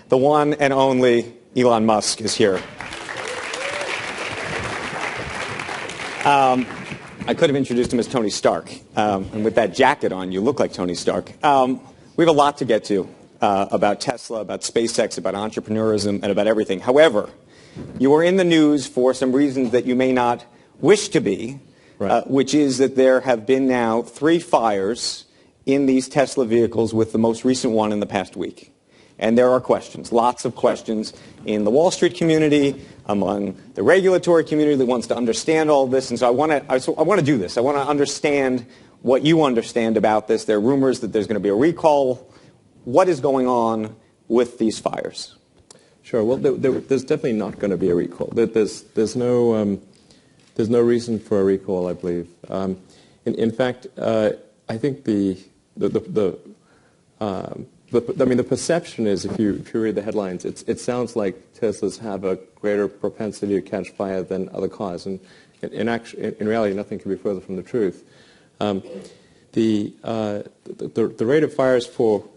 the one and only Elon Musk is here. I could have introduced him as Tony Stark, and with that jacket on, you look like Tony Stark. We have a lot to get to about Tesla, about SpaceX, about entrepreneurism, and about everything. However, you are in the news for some reasons that you may not wish to be, which is that there have been now 3 fires in these Tesla vehicles, with the most recent one in the past week. And there are questions, lots of questions in the Wall Street community, among the regulatory community that wants to understand all this. And so I want to do this. I want to understand what you understand about this. There are rumors that there's going to be a recall. What is going on with these fires? Sure. Well, there's definitely not going to be a recall. There's no reason for a recall, I believe. In fact, I think the perception is, if you read the headlines, it sounds like Teslas have a greater propensity to catch fire than other cars, and in reality, nothing can be further from the truth. The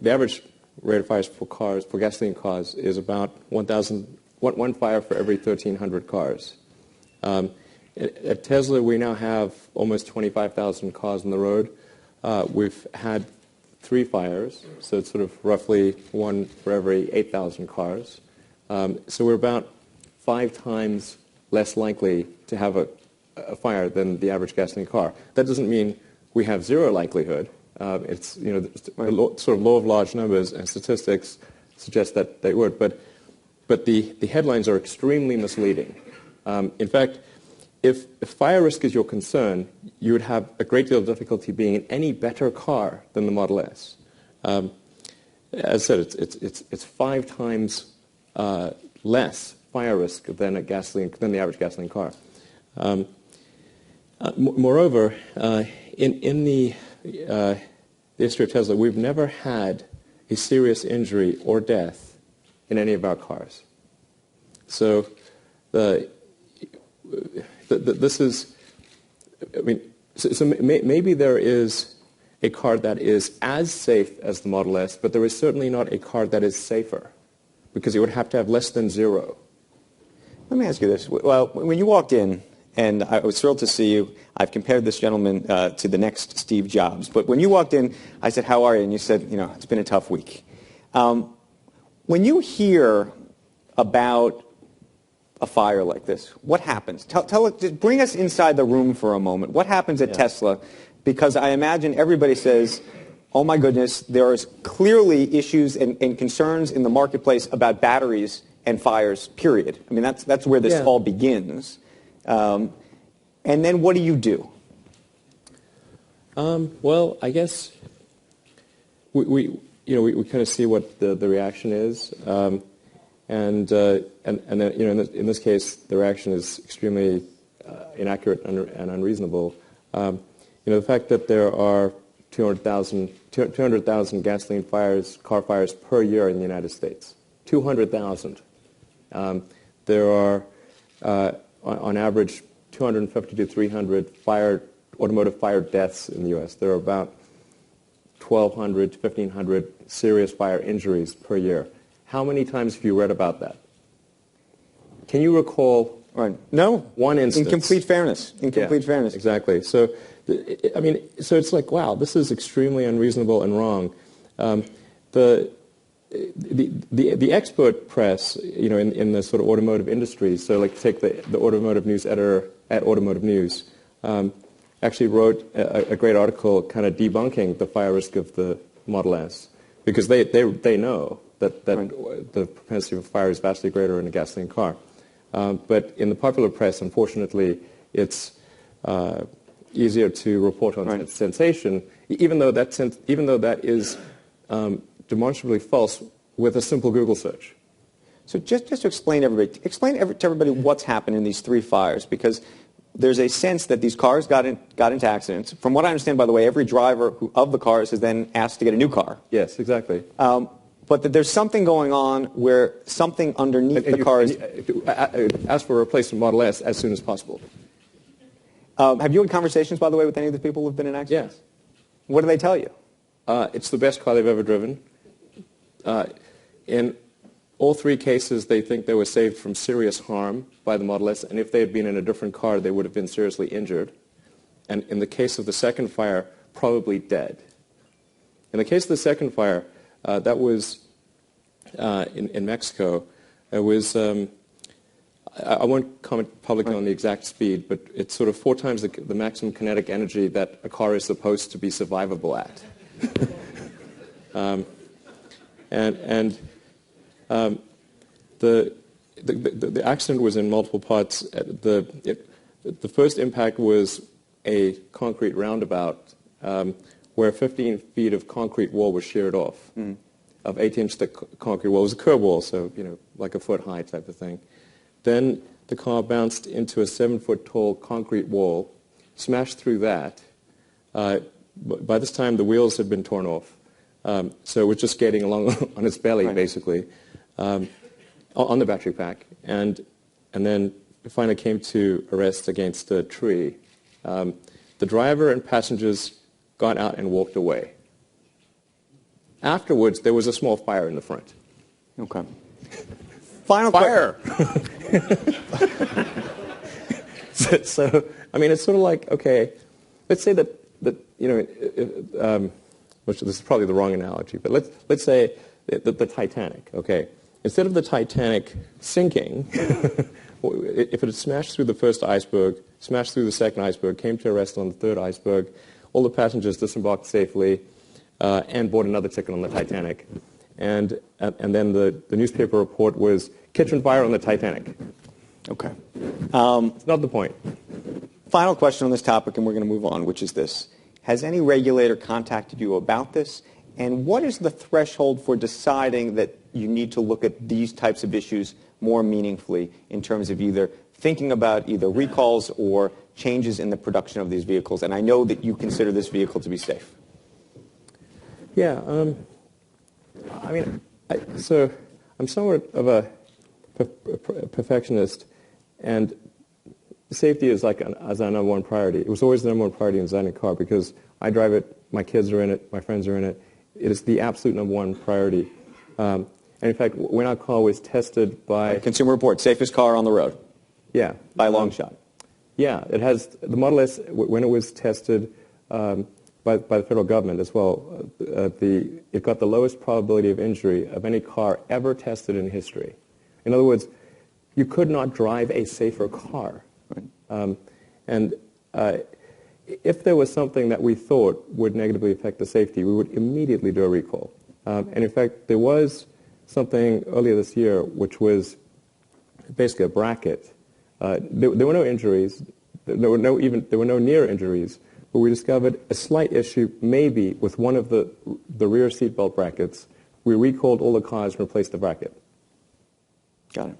average rate of fires for gasoline cars is about one fire for every 1,300 cars. At Tesla, we now have almost 25,000 cars on the road. We've had 3 fires, so it's sort of roughly 1 for every 8,000 cars. So we're about 5 times less likely to have a fire than the average gasoline car. That doesn't mean we have 0 likelihood. It's sort of law of large numbers, and statistics suggest that they would. But the headlines are extremely misleading. In fact, if fire risk is your concern, you would have a great deal of difficulty being in any better car than the Model S. As I said, it's 5 times less fire risk than the average gasoline car. Moreover, in the history of Tesla, we've never had a serious injury or death in any of our cars. So this is, maybe there is a car that is as safe as the Model S, but there is certainly not a car that is safer, because it would have to have less than 0. Let me ask you this. Well, when you walked in, and I was thrilled to see you, I've compared this gentleman to the next Steve Jobs, but when you walked in, I said, "How are you?" And you said, "It's been a tough week." When you hear about a fire like this, what happens? Bring us inside the room for a moment. What happens at Tesla? Because I imagine everybody says, "Oh my goodness, there are clearly issues and concerns in the marketplace about batteries and fires, period." I mean, that's where this all begins. And then what do you do? Well, I guess we kind of see what the reaction is. And then, in this case, the reaction is extremely inaccurate and unreasonable. The fact that there are 200,000 gasoline car fires per year in the United States, 200,000. There are, on average, 250 to 300 automotive fire deaths in the U.S. There are about 1,200 to 1,500 serious fire injuries per year. How many times have you read about that? Can you recall No. one instance? In complete fairness. Fairness. Exactly. So it's like, wow, this is extremely unreasonable and wrong. The expert press, in the sort of automotive industry, so like take the automotive news editor at Automotive News, actually wrote a great article kind of debunking the fire risk of the Model S, because they know that the propensity for fire is vastly greater in a gasoline car. But in the popular press, unfortunately, it's easier to report on sensation, even though that is demonstrably false with a simple Google search. So just to explain to everybody what's happened in these 3 fires, because there's a sense that these cars got into accidents. From what I understand, by the way, every driver of the cars is then asked to get a new car. Yes, exactly. But that there's something going on where something underneath the car is... Ask for a replacement Model S as soon as possible. Have you had conversations, by the way, with any of the people who've been in accidents? Yes. What do they tell you? It's the best car they've ever driven. In all three cases, they think they were saved from serious harm by the Model S, and if they had been in a different car, they would have been seriously injured. And in the case of the second fire, probably dead. In the case of the second fire, that was in Mexico. It was, I won't comment publicly on the exact speed, but it's sort of 4 times the maximum kinetic energy that a car is supposed to be survivable at. The accident was in multiple parts. The first impact was a concrete roundabout where 15 feet of concrete wall was sheared off, of 8-inch thick concrete wall. It was a curb wall, so like a foot high type of thing. Then the car bounced into a 7-foot tall concrete wall, smashed through that. By this time, the wheels had been torn off. So it was just skating along on its belly, right, basically, on the battery pack. And then it finally came to a rest against a tree. The driver and passengers got out and walked away. Afterwards, there was a small fire in the front. Okay. Final fire. So, I mean, it's sort of like, okay, let's say that which this is probably the wrong analogy, but let's say the Titanic, okay? Instead of the Titanic sinking, if it had smashed through the first iceberg, smashed through the second iceberg, came to a rest on the third iceberg, all the passengers disembarked safely and bought another ticket on the Titanic. And then the newspaper report was kitchen fire on the Titanic. Okay. It's not the point. Final question on this topic, and we're going to move on, which is this. Has any regulator contacted you about this? And what is the threshold for deciding that you need to look at these types of issues more meaningfully in terms of either thinking about either recalls or changes in the production of these vehicles? And I know that you consider this vehicle to be safe. Yeah. I mean, so I'm somewhat of a perfectionist, and safety is like as our number one priority. It was always the number one priority in designing a car because I drive it, my kids are in it, my friends are in it. It is the absolute number one priority. And in fact, when our car was tested by... Consumer Report, safest car on the road. Yeah. By a long shot. Yeah, it has, the Model S, when it was tested by the federal government as well, it got the lowest probability of injury of any car ever tested in history. In other words, you could not drive a safer car. Right. If there was something that we thought would negatively affect the safety, we would immediately do a recall. And in fact, there was something earlier this year which was basically a bracket. There were no injuries. There were no near injuries. But we discovered a slight issue maybe with one of the rear seatbelt brackets. We recalled all the cars and replaced the bracket. Got it.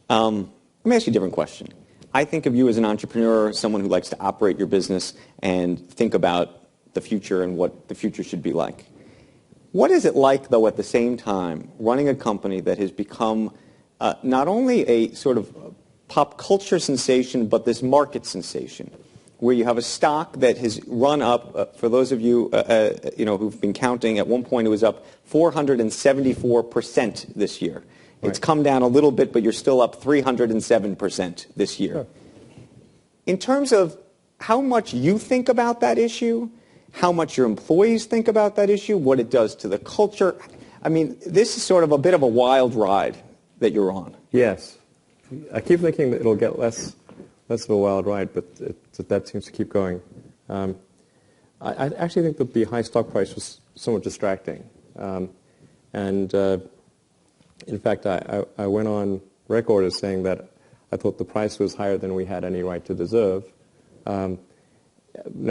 Let me ask you a different question. I think of you as an entrepreneur, someone who likes to operate your business and think about the future and what the future should be like. What is it like, though, at the same time, running a company that has become not only a sort of pop culture sensation, but this market sensation, where you have a stock that has run up, for those of you, who've been counting, at one point it was up 474% this year. Right. It's come down a little bit, but you're still up 307% this year. Sure. In terms of how much you think about that issue, how much your employees think about that issue, what it does to the culture, I mean, this is sort of a bit of a wild ride that you're on. Yes. I keep thinking that it'll get less of a wild ride, but that seems to keep going. I actually think that the high stock price was somewhat distracting. In fact, I went on record as saying that I thought the price was higher than we had any right to deserve. Now,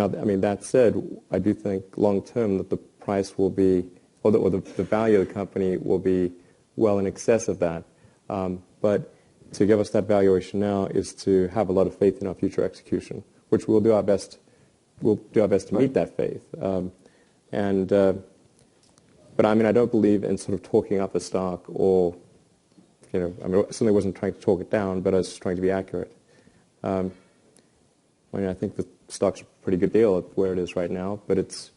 I mean, that said, I do think long term that the price will be, or the value of the company will be well in excess of that. But to give us that valuation now is to have a lot of faith in our future execution, which we'll do our best. We'll do our best to meet that faith. But I mean, I don't believe in sort of talking up a stock or, I mean, I certainly wasn't trying to talk it down, but I was trying to be accurate. I mean, I think the stock's a pretty good deal at where it is right now, but it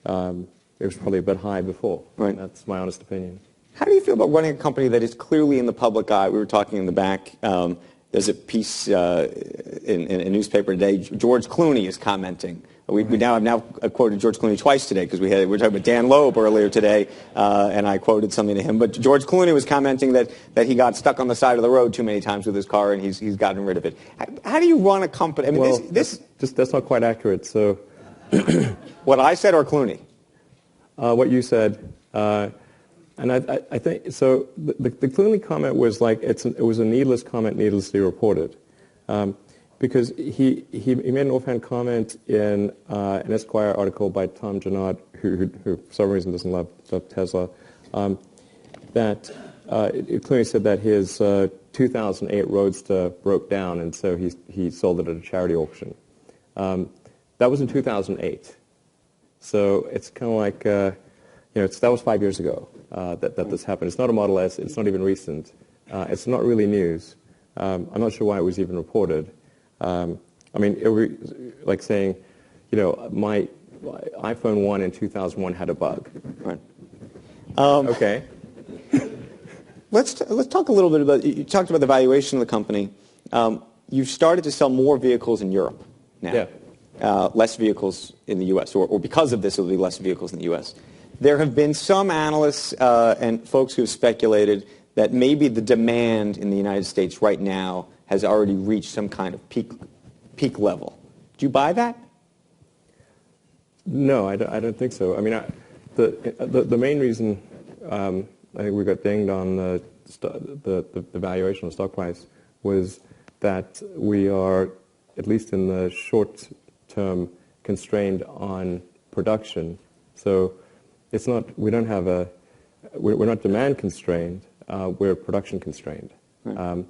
was probably a bit high before. Right. That's my honest opinion. How do you feel about running a company that is clearly in the public eye? We were talking in the back. There's a piece in a newspaper today. George Clooney is commenting. I've now quoted George Clooney twice today because we were talking about Dan Loeb earlier today, and I quoted something to him. But George Clooney was commenting that he got stuck on the side of the road too many times with his car, and he's gotten rid of it. How do you run a company? I mean, that's not quite accurate. So, what I said or Clooney? What you said. And I think so. The Clooney comment was like it was a needless comment, needlessly reported, because he made an offhand comment in an Esquire article by Tom Janot, who for some reason doesn't love Tesla, that Clooney said that his 2008 Roadster broke down, and so he sold it at a charity auction. That was in 2008, so it's kind of like that was 5 years ago. That this happened. It's not a Model S. It's not even recent. It's not really news. I'm not sure why it was even reported. I mean, it would be like saying, my iPhone 1 in 2001 had a bug. Right. Okay. Let's talk a little bit about. You talked about the valuation of the company. You've started to sell more vehicles in Europe now. Yeah. Less vehicles in the U.S. Or because of this, it will be less vehicles in the U.S. There have been some analysts and folks who have speculated that maybe the demand in the United States right now has already reached some kind of peak level. Do you buy that? No, I don't think so. I mean, the main reason I think we got dinged on the valuation of the stock price was that we are, at least in the short term, constrained on production. So it's not, we don't have we're not demand constrained, we're production constrained. Right.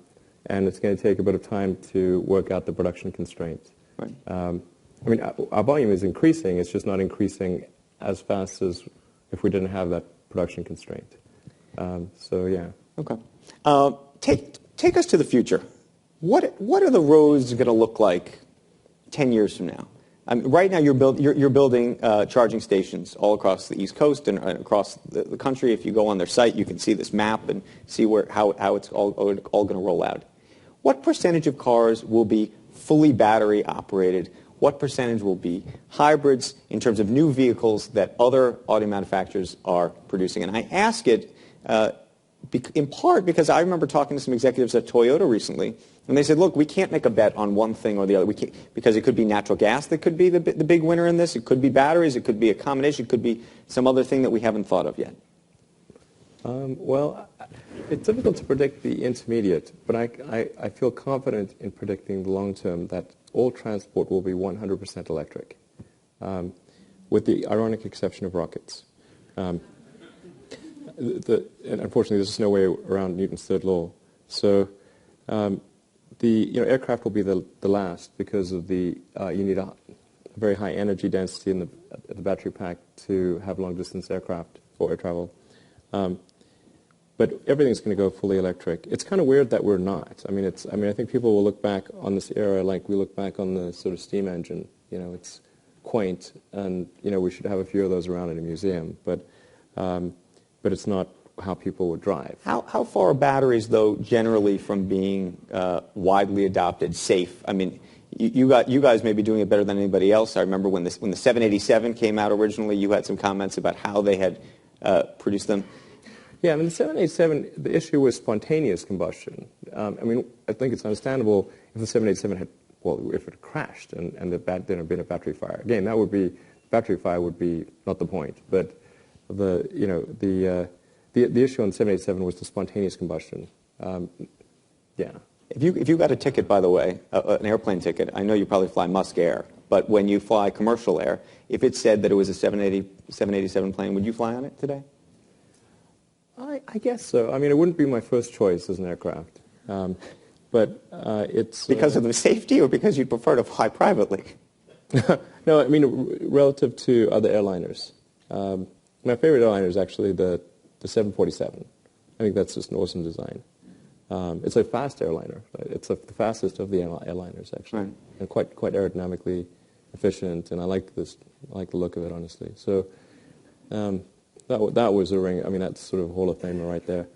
And it's going to take a bit of time to work out the production constraints. Right. I mean, our volume is increasing, it's just not increasing as fast as if we didn't have that production constraint. So, yeah. Okay. Take us to the future. What are the roads going to look like 10 years from now? Right now, you're building charging stations all across the East Coast and across the country. If you go on their site, you can see this map and see how it's all going to roll out. What percentage of cars will be fully battery operated? What percentage will be hybrids in terms of new vehicles that other auto manufacturers are producing? And I ask it in part because I remember talking to some executives at Toyota recently, and they said, look, we can't make a bet on one thing or the other. We can't, because it could be natural gas that could be the big winner in this. It could be batteries. It could be a combination. It could be some other thing that we haven't thought of yet. Well, it's difficult to predict the intermediate, but I feel confident in predicting the long term that all transport will be 100% electric, with the ironic exception of rockets. And unfortunately, there's no way around Newton's third law. So the aircraft will be the last because of you need a very high energy density in the battery pack to have long distance aircraft or air travel. But everything's going to go fully electric. It's kind of weird that we're not. I mean, I think people will look back on this era like we look back on the sort of steam engine. It's quaint, and we should have a few of those around in a museum. But it's not how people would drive. How far are batteries, though, generally from being widely adopted, safe? I mean, you guys may be doing it better than anybody else. I remember when the 787 came out originally, you had some comments about how they had produced them. Yeah, I mean, the 787, the issue was spontaneous combustion. I mean, I think it's understandable if the 787 had, if it crashed and there had been a battery fire. Again, battery fire would be not the point, but the issue on 787 was the spontaneous combustion. Yeah. If you got a ticket, by the way, an airplane ticket, I know you probably fly Musk Air, but when you fly commercial air, if it said that it was a 787 plane, would you fly on it today? I guess so. I mean, it wouldn't be my first choice as an aircraft, but it's because of the safety, or because you'd prefer to fly privately? No, I mean relative to other airliners. My favorite airliner is actually the 747. I think that's just an awesome design. It's a fast airliner. It's the fastest of the airliners, actually, right. And quite aerodynamically efficient. And I like the look of it, honestly. So, That was a ring. I mean, that's sort of Hall of Famer right there.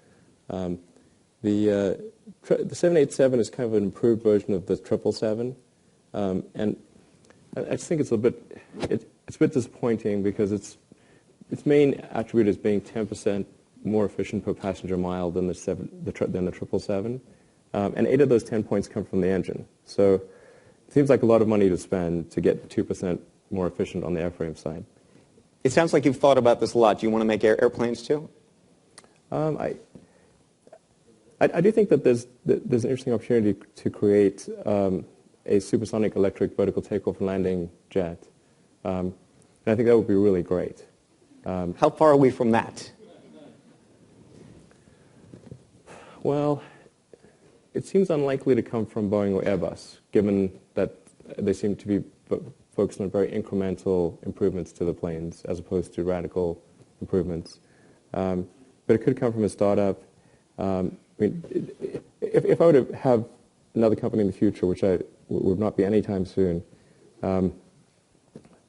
The 787 is kind of an improved version of the 777, and I just think it's a bit disappointing because its main attribute is being 10% more efficient per passenger mile than the 777, and 8 of those 10 points come from the engine. So it seems like a lot of money to spend to get 2% more efficient on the airframe side. It sounds like you've thought about this a lot. Do you want to make airplanes too? I do think that there's an interesting opportunity to create a supersonic electric vertical takeoff and landing jet. And I think that would be really great. How far are we from that? Well, it seems unlikely to come from Boeing or Airbus, given that they seem to be focused on very incremental improvements to the planes as opposed to radical improvements. But it could come from a startup. I mean, if I were to have another company in the future, which would not be anytime soon, I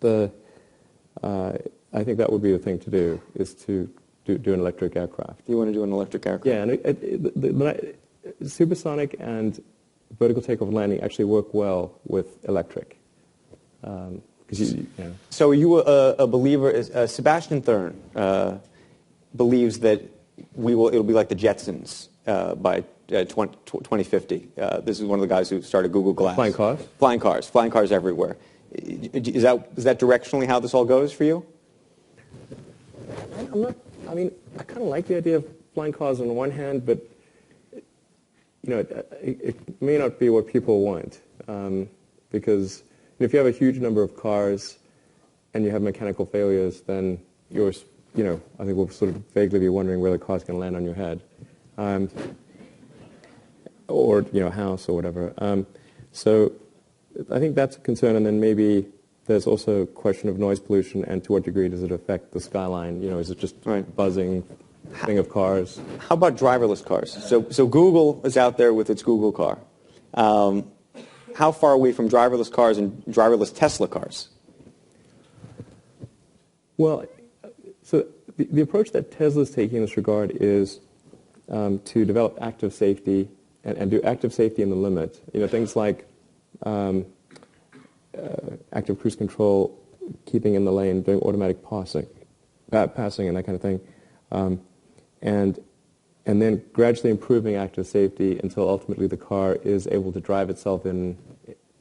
think that would be the thing to do, is to do an electric aircraft. You want to do an electric aircraft? Yeah, and supersonic and vertical takeoff and landing actually work well with electric. So are you a believer? Sebastian Thurn believes that it'll be like the Jetsons by 2050. This is one of the guys who started Google Glass. Flying cars? Flying cars everywhere. Is that directionally how this all goes for you? I mean, I kind of like the idea of flying cars on the one hand, but it may not be what people want, because if you have a huge number of cars and you have mechanical failures, then I think we'll sort of vaguely be wondering where the car's going to land on your head, or a house or whatever. So I think that's a concern, and then maybe there's also a question of noise pollution and to what degree does it affect the skyline? Is it just buzzing thing of cars? How about driverless cars? So Google is out there with its Google car. How far are we from driverless cars and driverless Tesla cars? Well, so the approach that Tesla is taking in this regard is to develop active safety and do active safety in the limit. Things like active cruise control, keeping in the lane, doing automatic passing and that kind of thing, and then gradually improving active safety until ultimately the car is able to drive itself in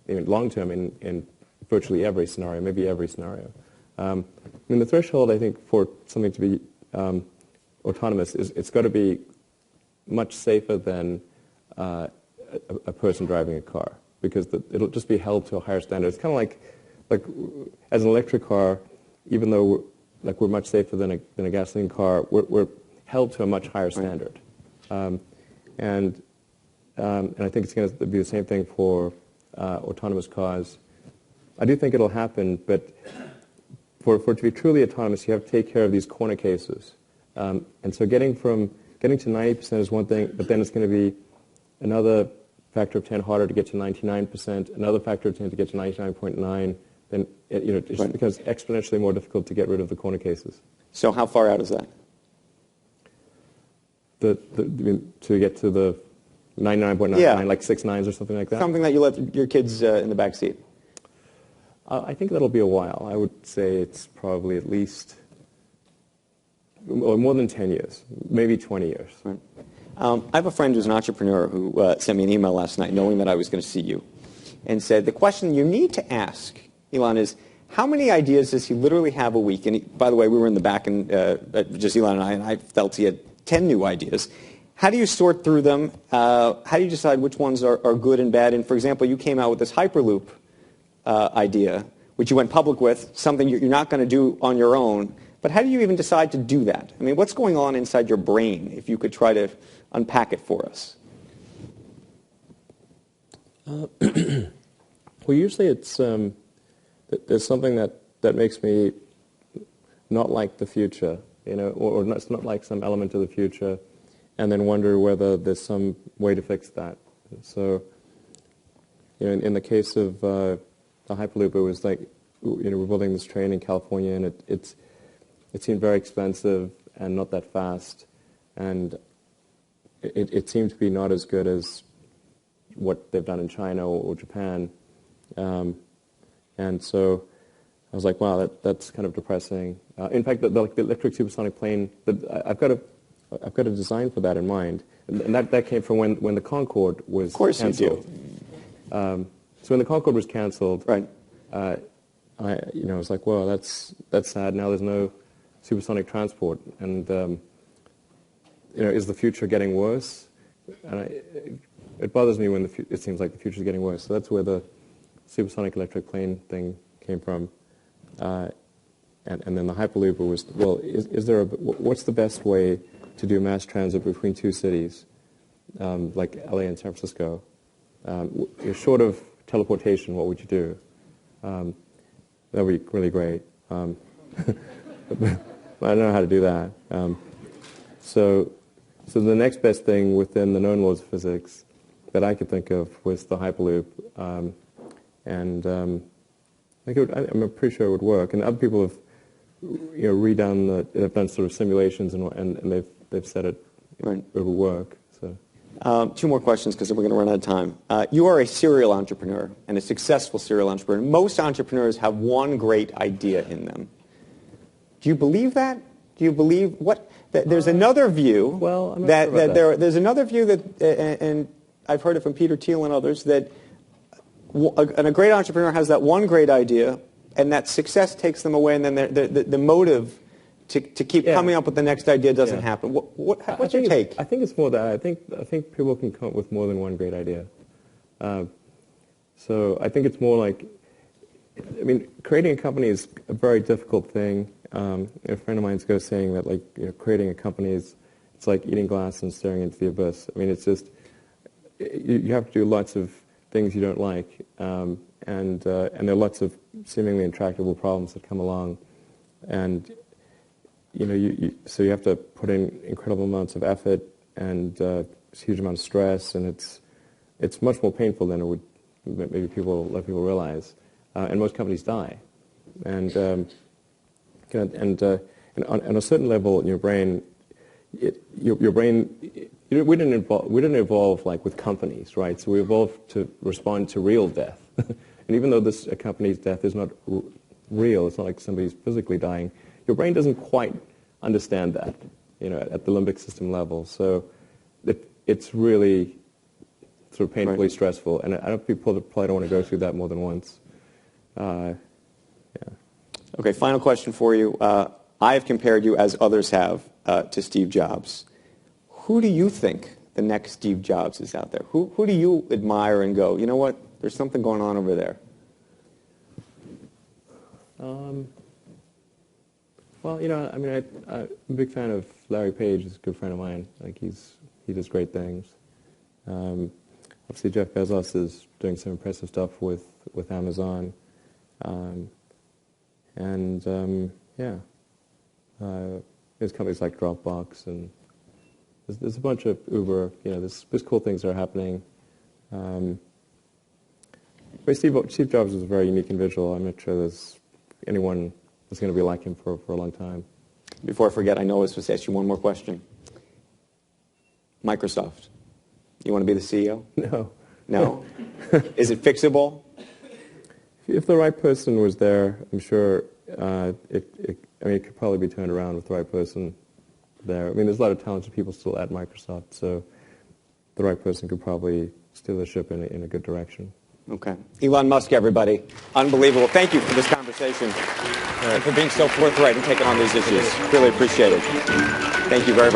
long term in virtually every scenario, maybe every scenario. The threshold, I think, for something to be autonomous is it's got to be much safer than a person driving a car, because it'll just be held to a higher standard. It's kind of like as an electric car, even though we're much safer than a gasoline car, we're held to a much higher standard. And I think it's going to be the same thing for autonomous cars. I do think it'll happen, but for it to be truly autonomous, you have to take care of these corner cases. And so getting to 90% is one thing, but then it's going to be another factor of 10 harder to get to 99%, another factor of 10 to get to 99.9. Then it just becomes exponentially more difficult to get rid of the corner cases. So how far out is that? To get to the 99.99, like 6 nines or something like that? Something that you let your kids in the back seat. I think that'll be a while. I would say it's probably at least more than 10 years, maybe 20 years. Right. I have a friend who's an entrepreneur who sent me an email last night knowing that I was going to see you and said, the question you need to ask, Elon, is how many ideas does he literally have a week? And by the way, we were in the back, and just Elon and I felt he had 10 new ideas. How do you sort through them? How do you decide which ones are good and bad? And for example, you came out with this Hyperloop idea, which you went public with, something you're not going to do on your own. But how do you even decide to do that? I mean, what's going on inside your brain, if you could try to unpack it for us? Well, usually it's there's something that makes me not like the future, or it's not like some element of the future, and then wonder whether there's some way to fix that. So, in the case of the Hyperloop, it was like, we're building this train in California, and it seemed very expensive, and not that fast, and it seemed to be not as good as what they've done in China or Japan. And so I was like, wow, that's kind of depressing. In fact, the electric supersonic plane, I've got a design for that in mind. And that came from when the Concorde was canceled. Of course you do. So when the Concorde was canceled, right. I was like, well, that's sad. Now there's no supersonic transport. And, is the future getting worse? And it bothers me when it seems like the future is getting worse. So that's where the supersonic electric plane thing came from. And then the Hyperloop was, well, what's the best way to do mass transit between two cities, like LA and San Francisco? Short of teleportation, what would you do? That would be really great. I don't know how to do that. So the next best thing within the known laws of physics that I could think of was the Hyperloop. And I think I'm pretty sure it would work. And other people have they've done sort of simulations and they've said it will work. So. 2 more questions because we're going to run out of time. You are a serial entrepreneur and a successful serial entrepreneur. Most entrepreneurs have one great idea in them. Do you believe that? Do you believe there's another view? Well, I'm not sure about that. There's another view that, and I've heard it from Peter Thiel and others, that a great entrepreneur has that one great idea, and that success takes them away, and then the motive to keep coming up with the next idea doesn't happen. What's your take? I think it's more that. I think people can come up with more than one great idea. So I think it's more like, creating a company is a very difficult thing. A friend of mine goes saying that creating a company it's like eating glass and staring into the abyss. It's just you have to do lots of things you don't like, and there are lots of seemingly intractable problems that come along, and so you have to put in incredible amounts of effort and a huge amount of stress, and it's much more painful than it would maybe let people realize, and most companies die, and on a certain level in your brain, your brain. We didn't evolve like with companies, right? So we evolved to respond to real death. And even though a company's death is not real, it's not like somebody's physically dying, your brain doesn't quite understand that, at the limbic system level. So it's really sort of painfully stressful. And I don't people probably don't want to go through that more than once. Okay, final question for you. I have compared you, as others have, to Steve Jobs. Who do you think the next Steve Jobs is out there? Who do you admire and go, you know what, there's something going on over there? Well, I'm a big fan of Larry Page. He's a good friend of mine. He does great things. Obviously, Jeff Bezos is doing some impressive stuff with Amazon. There's companies like Dropbox, and there's a bunch of Uber. There's cool things that are happening. But Steve Jobs was a very unique individual. I'm not sure there's anyone that's going to be like him for a long time. Before I forget, I know I was supposed to ask you one more question. Microsoft. You want to be the CEO? No. No? Is it fixable? If the right person was there, I'm sure it could probably be turned around with the right person there. There's a lot of talented people still at Microsoft, so the right person could probably steer the ship in a good direction. Okay. Elon Musk, everybody. Unbelievable. Thank you for this conversation and for being so forthright and taking on these issues. Really appreciate it. Thank you very, very much.